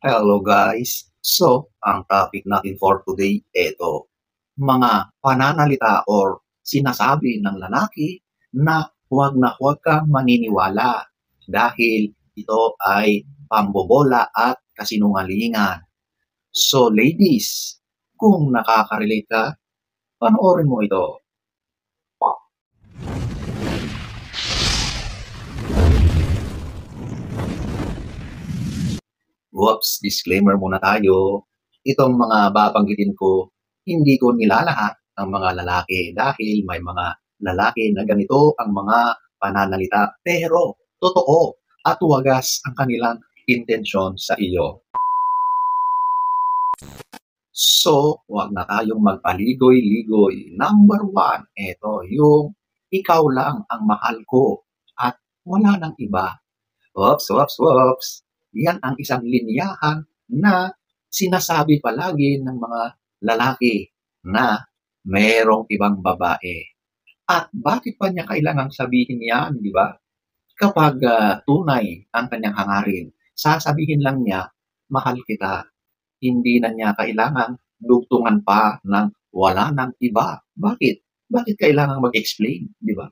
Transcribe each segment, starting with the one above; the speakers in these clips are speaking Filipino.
Hello guys! So, ang topic natin for today, eto, mga pananalita or sinasabi ng lalaki na huwag kang maniniwala dahil ito ay pambobola at kasinungalingan. So ladies, kung nakaka-relate ka, panoorin mo ito. Whoops, disclaimer muna tayo. Itong mga babanggitin ko, hindi ko nilalahat ang mga lalaki dahil may mga lalaki na ganito ang mga pananalita pero totoo at wagas ang kanilang intensyon sa iyo. So, huwag na tayong magpaligoy-ligoy. Number 1, ito yung ikaw lang ang mahal ko at wala nang iba. Whoops. Yan ang isang linyahan na sinasabi palagi ng mga lalaki na merong ibang babae. At bakit pa niya kailangang sabihin yan, di ba? Kapag tunay ang kanyang hangarin, sasabihin lang niya, mahal kita. Hindi na niya kailangang dugtungan pa ng wala nang iba. Bakit? Bakit kailangang mag-explain, di ba?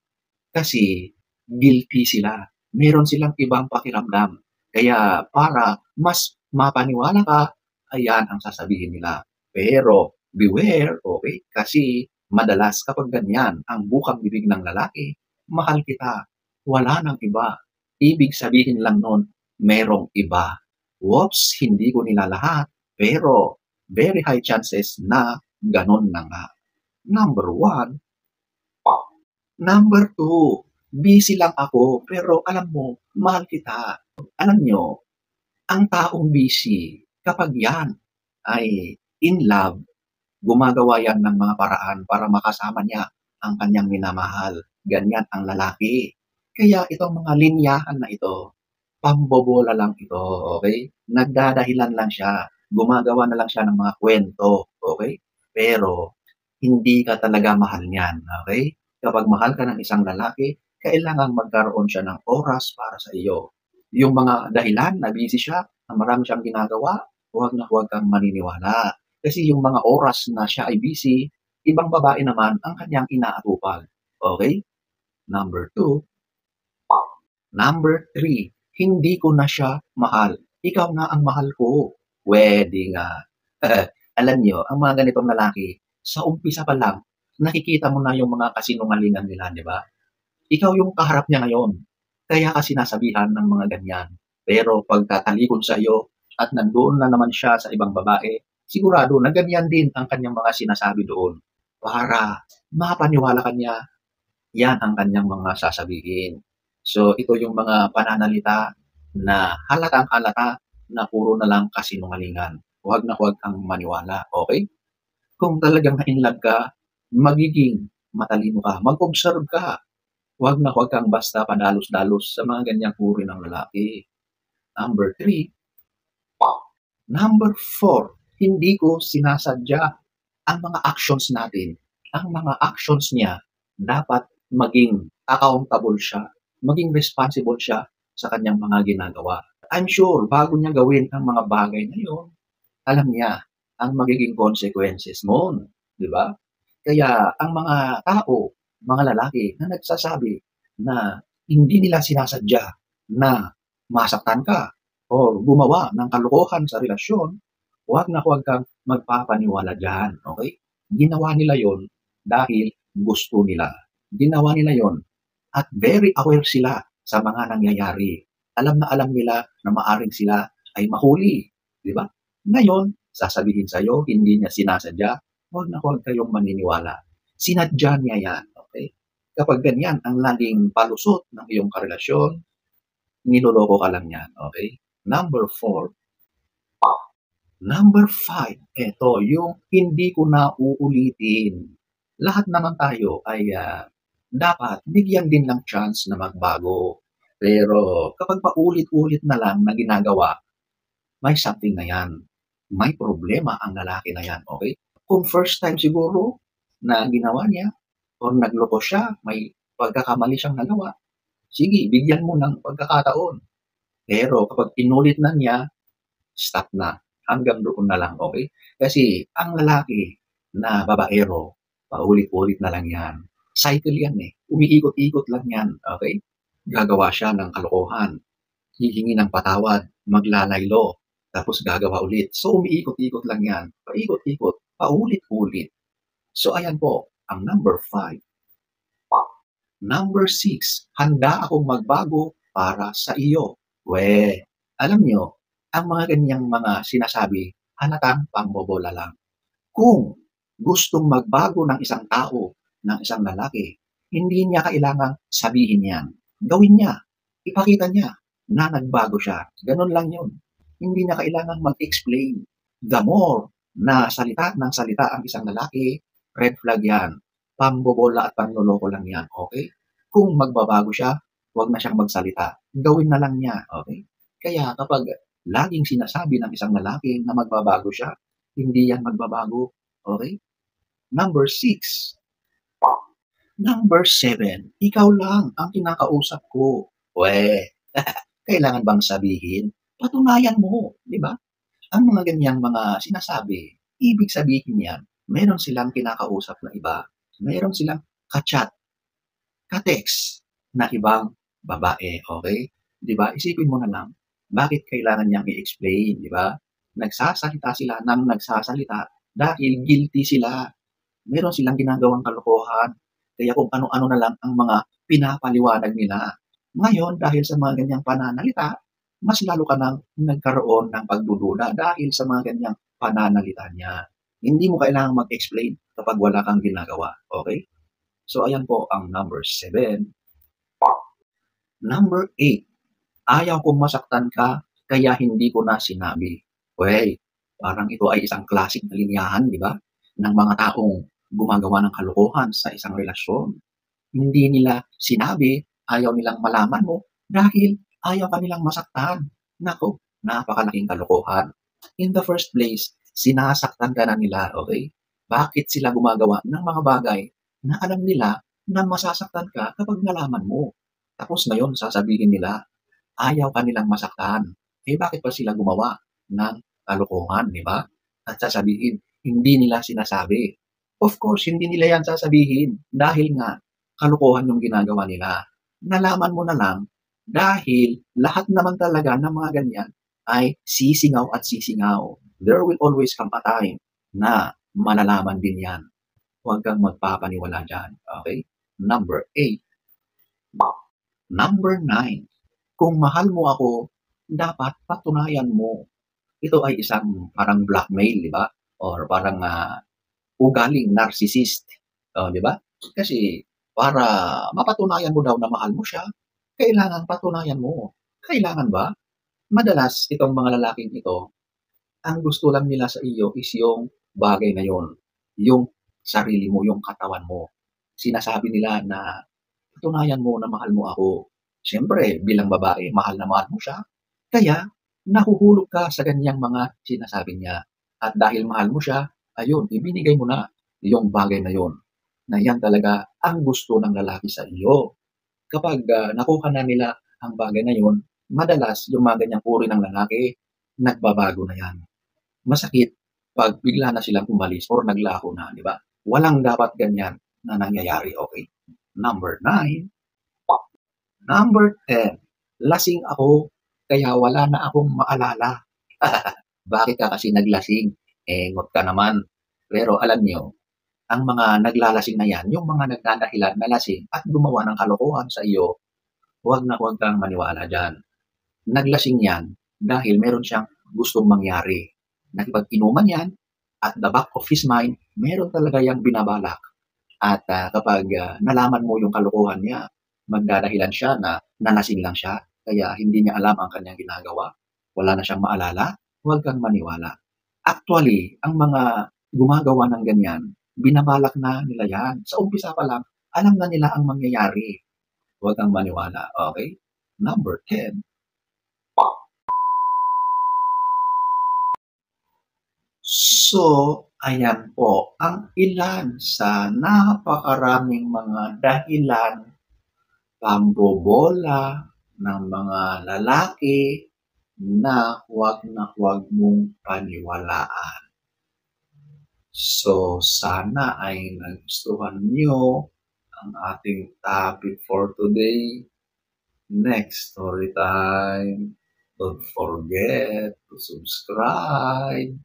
Kasi guilty sila. Meron silang ibang pakiramdam. Kaya para mas mapaniwala ka, ayan ang sasabihin nila. Pero beware, okay? Kasi madalas kapag ganyan ang bukang bibig ng lalaki, mahal kita, wala nang iba. Ibig sabihin lang nun, merong iba. Whoops, hindi ko nilalahat. Pero very high chances na ganun na nga. Number 1. Number 2, busy lang ako pero alam mo, mahal kita. Alam nyo, ang taong busy, kapag yan ay in love, gumagawa yan ng mga paraan para makasama niya ang kanyang minamahal. Ganyan ang lalaki. Kaya itong mga linyahan na ito, pambobola lang ito, okay? Nagdadahilan lang siya. Gumagawa na lang siya ng mga kwento, okay? Pero hindi ka talaga mahal niyan, okay? Kapag mahal ka ng isang lalaki, kailangan magkaroon siya ng oras para sa iyo. Yung mga dahilan na busy siya, na marami siyang ginagawa, huwag kang maniniwala. Kasi yung mga oras na siya ay busy, ibang babae naman ang kanyang inaatupag. Okay? Number 2. Number 3, hindi ko na siya mahal. Ikaw na ang mahal ko. Pwede nga. Alam nyo, ang mga ganitong lalaki, sa umpisa pa lang, nakikita mo na yung mga kasinungalingan nila, di ba? Ikaw yung kaharap niya ngayon. Kaya ka sinasabihan ng mga ganyan. Pero pagkatalikod sa iyo at nandoon na naman siya sa ibang babae, sigurado na ganyan din ang kanyang mga sinasabi doon. Para mapaniwala ka niya, yan ang kanyang mga sasabihin. So ito yung mga pananalita na halatang halata na puro na lang kasinungalingan. Huwag na huwag kang maniwala, okay? Kung talagang na-inlove ka, magiging matalino ka, mag-observe ka. Huwag na huwag kang basta padalos-dalos sa mga ganyang uri ng lalaki. Number 3. Number 4, hindi ko sinasadya ang mga actions natin. Ang mga actions niya, dapat maging accountable siya, maging responsible siya sa kanyang mga ginagawa. I'm sure, bago niya gawin ang mga bagay na yun, alam niya ang magiging consequences mo, di ba? Kaya ang mga tao, mga lalaki na nagsasabi na hindi nila sinasadya na masaktan ka o gumawa ng kalokohan sa relasyon, huwag na huwag kang magpapaniwala dyan, okay? Ginawa nila yon dahil gusto nila. Ginawa nila yon at very aware sila sa mga nangyayari. Alam na alam nila na maaring sila ay mahuli, di ba? Ngayon, sasabihin sa'yo, hindi niya sinasadya, huwag na huwag kayong maniniwala. Sinadya niya yan, okay? Kapag ganyan ang laging palusot ng iyong karelasyon, niloloko ka lang yan, okay? Number 4. Number 5, ito, yung hindi ko na uulitin. Lahat naman tayo ay dapat bigyan din ng chance na magbago. Pero kapag paulit-ulit na lang na ginagawa, may something na yan. May problema ang lalaki na yan, okay? Kung first time siguro na ginawa niya o nagloko siya, may pagkakamali siyang nagawa, sige, bigyan mo ng pagkakataon. Pero kapag inulit na niya, stop na. Hanggang doon na lang, okay? Kasi ang lalaki na babaero, paulit-ulit na lang yan. Cycle yan eh. Umiikot-ikot lang yan, okay? Gagawa siya ng kalokohan, hihingi ng patawad, maglalaylo, tapos gagawa ulit. So, umiikot-ikot lang yan. Paikot-ikot, paulit-ulit. So, ayan po, ang number 5. Number 6, handa akong magbago para sa iyo. Alam nyo, ang mga ganyang mga sinasabi, halatang pambobola lang. Kung gustong magbago ng isang tao, ng isang lalaki, hindi niya kailangang sabihin yan. Gawin niya. Ipakita niya na nagbago siya. Ganun lang yun. Hindi niya kailangang mag-explain. The more na salita ng salita ang isang lalaki, red flag yan. Pambobola at panloloko lang yan, okay? Kung magbabago siya, huwag na siyang magsalita. Gawin na lang niya, okay? Kaya kapag laging sinasabi ng isang lalaki na magbabago siya, hindi yan magbabago, okay? Number 6. Number 7, ikaw lang ang kinakausap ko. Kailangan bang sabihin? Patunayan mo, di ba? Ang mga ganyang mga sinasabi, ibig sabihin yan, meron silang kinakausap na iba. Meron silang ka-chat, ka-text na ibang babae, okay? Di ba? Isipin mo na lang, bakit kailangan niyang i-explain, di ba? Nagsasalita sila ng nagsasalita dahil guilty sila. Meron silang ginagawang kalokohan. Kaya kung ano-ano na lang ang mga pinapaliwanag nila. Ngayon, dahil sa mga ganyang pananalita, mas lalo ka nang nagkaroon ng pagdududa dahil sa mga ganyang pananalita niya. Hindi mo kailangang mag-explain kapag wala kang ginagawa. Okay? So, ayan po ang number 7. Number 8. Ayaw kong masaktan ka, kaya hindi ko na sinabi. Parang ito ay isang classic na linyahan, di ba? Ng mga taong gumagawa ng kalokohan sa isang relasyon. Hindi nila sinabi, ayaw nilang malaman mo dahil ayaw ka nilang masaktan. Nako, napakalaking kalokohan. In the first place, sinasaktan ka na nila, okay? Bakit sila gumagawa ng mga bagay na alam nila na masasaktan ka kapag nalaman mo? Tapos ngayon, sasabihin nila, ayaw ka nilang masaktan. Bakit pa sila gumawa ng kalokohan, di ba? At sasabihin, hindi nila sinasabi. Of course, hindi nila yan sasabihin dahil nga kalokohan yung ginagawa nila. Nalaman mo na lang dahil lahat naman talaga ng mga ganyan ay sisingaw at sisingaw. There will always come a time na malalaman din yan. Huwag kang magpapaniwala dyan. Okay? Number 8. Number 9. Kung mahal mo ako, dapat patunayan mo. Ito ay isang parang blackmail, di ba? Or parang ugaling narcissist. Di ba? Kasi para mapatunayan mo daw na mahal mo siya, kailangan patunayan mo. Kailangan ba? Madalas, itong mga lalaking ito, ang gusto lang nila sa iyo is yung bagay na yon, yung sarili mo, yung katawan mo. Sinasabi nila na patunayan mo na mahal mo ako. Siyempre, bilang babae, mahal na mahal mo siya. Kaya, nahuhulog ka sa ganyang mga sinasabi niya. At dahil mahal mo siya, ayun, ibinigay mo na yung bagay na yon. Na yan talaga ang gusto ng lalaki sa iyo. Kapag nakuha na nila ang bagay na yon, madalas yung mga ganyang uri ng lalaki, nagbabago na yan. Masakit pag bigla na silang umalis or naglaho na, di ba? Walang dapat ganyan na nangyayari, okay? Number 9. Number 10. Lasing ako, kaya wala na akong maalala. Bakit ka kasi naglasing? Ngot ka naman. Pero alam niyo, ang mga naglalasing na yan, yung mga nagdadahilan na lasing at gumawa ng kalokohan sa iyo, huwag kang maniwala dyan. Naglasing yan dahil meron siyang gustong mangyari. Nakipag-inuman yan, at the back of his mind, meron talaga yung binabalak. At kapag nalaman mo yung kalokohan niya, magdadahilan siya na nalasing lang siya, kaya hindi niya alam ang kanyang ginagawa. Wala na siyang maalala, huwag kang maniwala. Actually, ang mga gumagawa ng ganyan, binabalak na nila yan. Sa umpisa pa lang, alam na nila ang mangyayari. Huwag kang maniwala, okay? Number 10. So, ayan po ang ilan sa napakaraming mga dahilan pambobola ng mga lalaki na huwag mong paniwalaan. So, sana ay nagustuhan niyo ang ating topic for today. Next story time. Don't forget to subscribe.